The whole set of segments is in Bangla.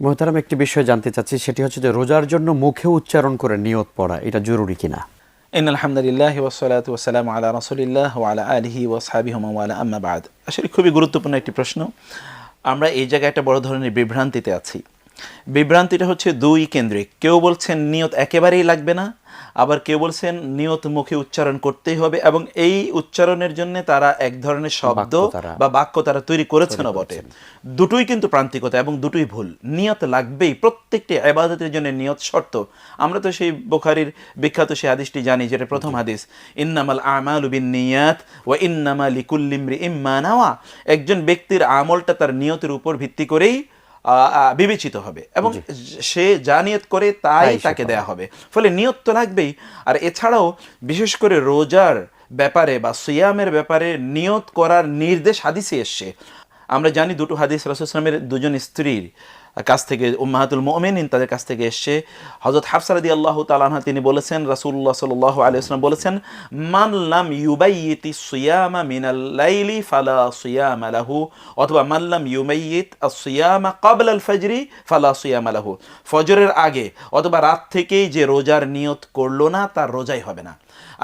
মোহতারাম, একটি বিষয় জানতে চাচ্ছি, সেটি হচ্ছে যে রোজার জন্য মুখে উচ্চারণ করে নিয়ত পড়া এটা জরুরি কিনা? ইন্নাল হামদুলিল্লাহ ওয়াসসালাতু ওয়াসসালামু আলা রাসূলিল্লাহ ওয়া আলা আলিহি ওয়া আসহাবিহি ওয়া ওয়ালা আম্মা বাদ। আসলে খুবই গুরুত্বপূর্ণ একটি প্রশ্ন। আমরা এই জায়গায় একটা বড় ধরনের বিভ্রান্তিতে আছি। বিভ্রান্তিটা হচ্ছে দুই কেন্দ্রিক। কেউ বলছেন নিয়ত একেবারেই লাগবে না, আবার কেউ বলছেন নিয়ত মুখে উচ্চারণ করতেই হবে, এবং এই উচ্চারণের জন্য তারা এক ধরনের শব্দ বা বাক্য তারা তৈরি করেছেনও বটে। দুটোই কিন্তু প্রান্তিকতা এবং দুটোই ভুল। নিয়ত লাগবেই, প্রত্যেকটি ইবাদতের জন্য নিয়ত শর্ত। আমরা তো সেই বুখারীর বিখ্যাত সেই হাদিসটি জানি, যেটা প্রথম হাদিস, ইন্নামাল আমালু বিন্নিয়াত ওয়া ইন্নামা লিকুল্লি ইমরিইম মা নাওয়া। একজন ব্যক্তির আমলটা তার নিয়তের উপর ভিত্তি করেই বিবেচিত হবে, এবং সে যা নিয়ত করে তাই তাকে দেয়া হবে। ফলে নিয়ত তো লাগবেই। আর এছাড়াও বিশেষ করে রোজার ব্যাপারে বা সিয়ামের ব্যাপারে নিয়ত করার নির্দেশ হাদিসে এসছে। আমরা জানি দুটো হাদিস রাসূল সাল্লাল্লাহু আলাইহি ওয়াসাল্লামের দুজন স্ত্রীর কাছ থেকে, উম্মাহাতুল মুমিনিন, তাদের কাছ থেকে এসছে। হযরত হাফসা রাদিয়াল্লাহু তাআলা আনহা তিনি বলেছেন, রাসূলুল্লাহ সাল্লাল্লাহু আলাইহি ওয়াসাল্লাম বলেছেন, মান লাম ইউবাইয়িতি সিয়ামা মিনাল লাইলি ফালা সিয়ামা লাহু, অথবা মান লাম ইউমাইয়িত আস-সিয়ামা ক্বাবলা আল-ফাজরি ফালা সিয়ামা লাহু। ফজরের আগে অথবা রাত থেকেই যে রোজার নিয়ত করলো না, তার রোজাই হবে না।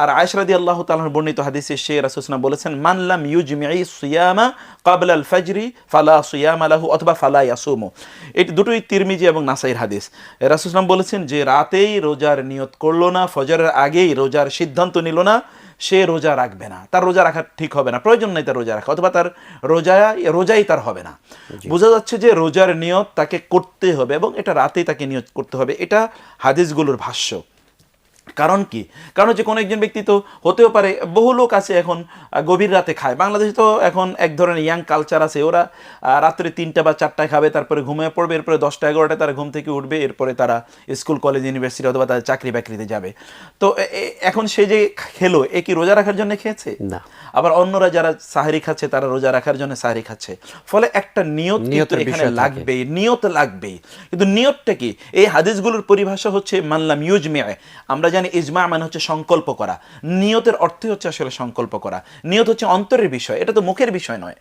আর আয়েশা রাদিয়াল্লাহু তাআলার বর্ণিত হাদিসে সে রাসূল সাল্লাল্লাহু আলাইহি ওয়াসাল্লাম বলেছেন, মান লাম ইউজমিই সিয়ামা ক্বাবলা আল-ফাজরি ফালা সিয়ামা লাহু অথবা ফালা ইয়াসুমু। এই দুটোই তিরমিজি এবং নাসাইর হাদিস। রাসূল সাল্লাল্লাহু আলাইহি ওয়াসাল্লাম বলেছেন, যে রাতেই রোজার নিয়ত করলো না, ফজরের আগেই রোজার সিদ্ধান্ত নিল না, সে রোজা রাখবে না, তার রোজা রাখা ঠিক হবে না, প্রয়োজন নেই তার রোজা রাখা, অথবা তার রোজাই তার হবে না। বোঝা যাচ্ছে যে রোজার নিয়ত তাকে করতে হবে, এবং এটা রাতেই তাকে নিয়ত করতে হবে। এটা হাদিসগুলোর ভাষ্য। কারণ কি? কারণ হচ্ছে কোনো একজন ব্যক্তি তো হতেও পারে, বহু লোক আছে এখন গভীর রাতে খায়। বাংলাদেশে তো এখন এক ধরনের ইয়াং কালচার আছে, ওরা রাত্রে 3টা বা 4টায় খাবে, তারপরে ঘুমিয়ে পড়বে, এরপরে 10টা 11টায় তারা ঘুম থেকে উঠবে, এরপরে তারা স্কুল কলেজ ইউনিভার্সিটি অথবা তাদের চাকরি বাকরিতে যাবে। তো এখন সে যে খেলো, এ কি রোজা রাখার জন্য খেয়েছে? না। আবার অন্যরা যারা সাহরি খাচ্ছে, তারা রোজা রাখার জন্য সাহরি খাচ্ছে। ফলে একটা নিয়ত কিন্তু এখানে লাগবেই, নিয়ত লাগবেই। কিন্তু নিয়তটা কি? এই হাদিসগুলোর পরিভাষা হচ্ছে মানলাম ইউজমিআ। আমরা জানি ইজমা মানে হচ্ছে সংকল্প করা। নিয়তের অর্থই হচ্ছে আসলে সংকল্প করা। নিয়ত হচ্ছে অন্তরের বিষয়, এটা তো মুখের বিষয় নয়।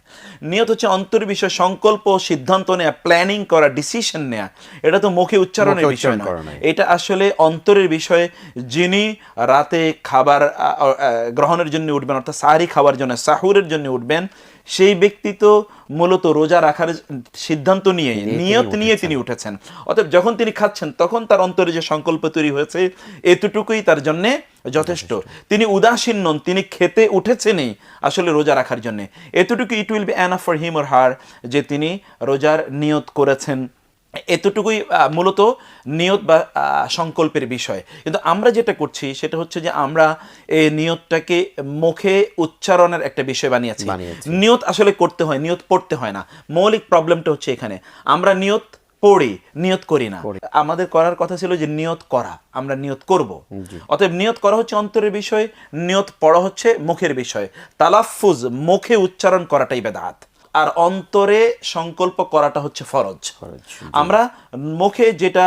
নিয়ত হচ্ছে অন্তরের বিষয়, সংকল্প, সিদ্ধান্ত নেয়া, প্ল্যানিং করা, ডিসিশন নেয়া। এটা তো মুখে উচ্চারণের বিষয় নয়, এটা আসলে অন্তরের বিষয়। যিনি রাতে খাবার গ্রহণের জন্য উঠবেন, অর্থাৎ সাহরি খাওয়ার জন্য, সাহুরের জন্য উঠবেন, সেই ব্যক্তি তো মূলত রোজা রাখার সিদ্ধান্ত নিয়ে, নিয়ত নিয়ে তিনি উঠেছেন। অতএব যখন তিনি খাচ্ছেন, তখন তার অন্তরে যে সংকল্প তৈরি হয়েছে, এতটুকুই তার জন্য যথেষ্ট। তিনি উদাসীন নন, তিনি খেতে উঠেছেনই আসলে রোজা রাখার জন্য। এতটুকু it will be enough for him or her, যে তিনি রোজার নিয়ত করেছেন। এতটুকুই মূলত নিয়ত বা সংকল্পের বিষয়। কিন্তু আমরা যেটা করছি সেটা হচ্ছে যে আমরা এই নিয়তটাকে মুখে উচ্চারণের একটা বিষয় বানিয়েছি। নিয়ত আসলে করতে হয়, নিয়ত পড়তে হয় না। মৌলিক প্রবলেমটা হচ্ছে এখানে, আমরা নিয়ত পড়ি, নিয়ত করি না। আমাদের করার কথা ছিল যে নিয়ত করা, আমরা নিয়ত করব। অতএব নিয়ত করা হচ্ছে অন্তরের বিষয়, নিয়ত পড়া হচ্ছে মুখের বিষয়। তালাফুজ, মুখে উচ্চারণ করাটাই বেদাত, আর অন্তরে সংকল্প করাটা হচ্ছে ফরজ। আমরা মুখে যেটা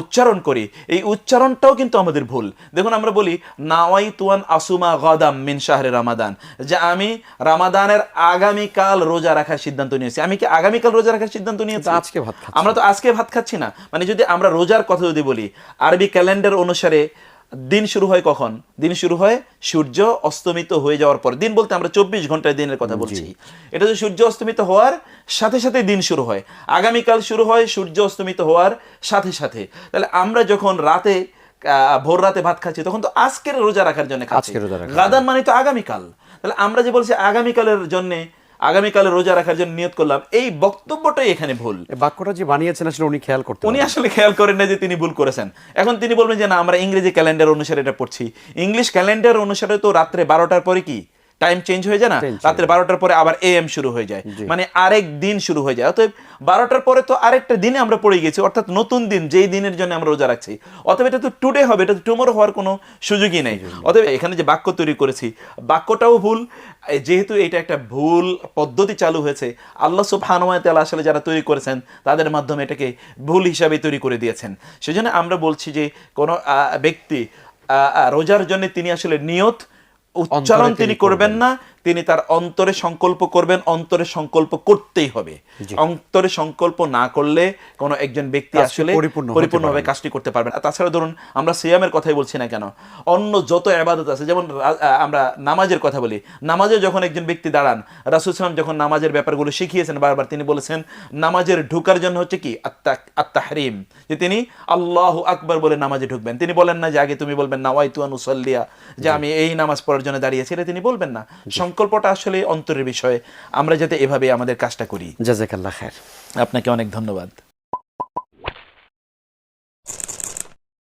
উচ্চারণ করি, এই উচ্চারণটাও কিন্তু আমাদের ভুল। দেখুন, আমরা বলি নাওয়াইতুয়ান আসুমা গাদাম মিন শাহরে রমাদান, যে আমি রামাদানের আগামীকাল রোজা রাখার সিদ্ধান্ত নিয়েছি। আমি কি আগামীকাল রোজা রাখার সিদ্ধান্ত নিয়েছি? আমরা তো আজকে ভাত খাচ্ছি না। মানে যদি আমরা রোজার কথা যদি বলি, আরবি ক্যালেন্ডার অনুসারে দিন শুরু হয় কখন? দিন শুরু হয় সূর্য অস্তমিত হয়ে যাওয়ার পর। দিন বলতে আমরা 24 ঘন্টার দিনের কথা বলছি। এটা যে সূর্য অস্তমিত হওয়ার সাথে সাথে দিন শুরু হয়, আগামীকাল শুরু হয় সূর্য অস্তমিত হওয়ার সাথে সাথে। তাহলে আমরা যখন রাতে ভোর রাতে ভাত খাচ্ছি, তখন তো আজকের রোজা রাখার জন্য খাচ্ছি। গাদান মানে তো আগামীকাল। তাহলে আমরা যে বলছি আগামীকালের জন্য, আগামীকালে রোজা রাখার জন্য নিয়ত করলাম, এই বক্তব্যটাই এখানে ভুল। বাক্যটা যে বানিয়েছেন আসলে উনি আসলে খেয়াল করেন না যে তিনি ভুল করেছেন। এখন তিনি বলবেন যে না, আমরা ইংরেজি ক্যালেন্ডার অনুসারে এটা পড়ছি। ইংলিশ ক্যালেন্ডার অনুসারে তো রাত্রে 12টার পরে কি টাইম চেঞ্জ হয়ে যায় না? রাত্রে 12টার পরে আবার AM শুরু হয়ে যায়, মানে আরেক দিন শুরু হয়ে যায়। অতএব 12টার পরে তো আরেকটা দিনে আমরা পড়ে গেছি, অর্থাৎ নতুন দিন, যেই দিনের জন্য আমরা রোজা রাখছি। অতএব এটা তো টুডে হবে, এটা তো টুমরো হওয়ার কোনো সুযোগই নেই। অতএব এখানে যে বাক্য তৈরি করেছি, বাক্যটাও ভুল। যেহেতু এটা একটা ভুল পদ্ধতি চালু হয়েছে, আল্লাহ সুবহানাহু ওয়া তাআলা আসলে যারা তৈরি করেছেন, তাদের মাধ্যমে এটাকে ভুল হিসাবে তৈরি করে দিয়েছেন। সেজন্য আমরা বলছি যে কোনো ব্যক্তি রোজার জন্য তিনি আসলে নিয়ত উচ্চারণ তিনি করবেন না, তিনি তার অন্তরে সংকল্প করবেন, অন্তরে সংকল্প করতেই হবে। অন্তরে সংকল্প না করলে কোনো একজন ব্যক্তি আসলে পরিপূর্ণভাবে কাজটি করতে পারবেন। তাছাড়া ধরুন আমরা সিয়ামের কথাই বলছি না কেন, অন্য যত ইবাদত আছে, যেমন আমরা নামাজের কথা বলি, নামাজে যখন একজন ব্যক্তি দাঁড়ান, রাসূল সাল্লাল্লাহু আলাইহি ওয়াসাল্লাম যখন নামাজের ব্যাপারগুলো শিখিয়েছেন বারবার, তিনি বলেছেন নামাজের ঢোকার জন্য হচ্ছে কি আত-তাহরিম, যে তিনি আল্লাহু আকবার বলে নামাজে ঢুকবেন। তিনি বলেন না যে আগে তুমি বলবেন নাওয়াইতু আন উসাল্লিয়া, যে আমি এই নামাজ পড়ার জন্য দাঁড়িয়েছি, এটা তিনি বলবেন না। সংকল্পটা আসলে অন্তরের বিষয়। আমরা যাতে এভাবে আমাদের কাজটা করি। জাযাকাল্লাহ খায়ের। আপনাকে অনেক ধন্যবাদ।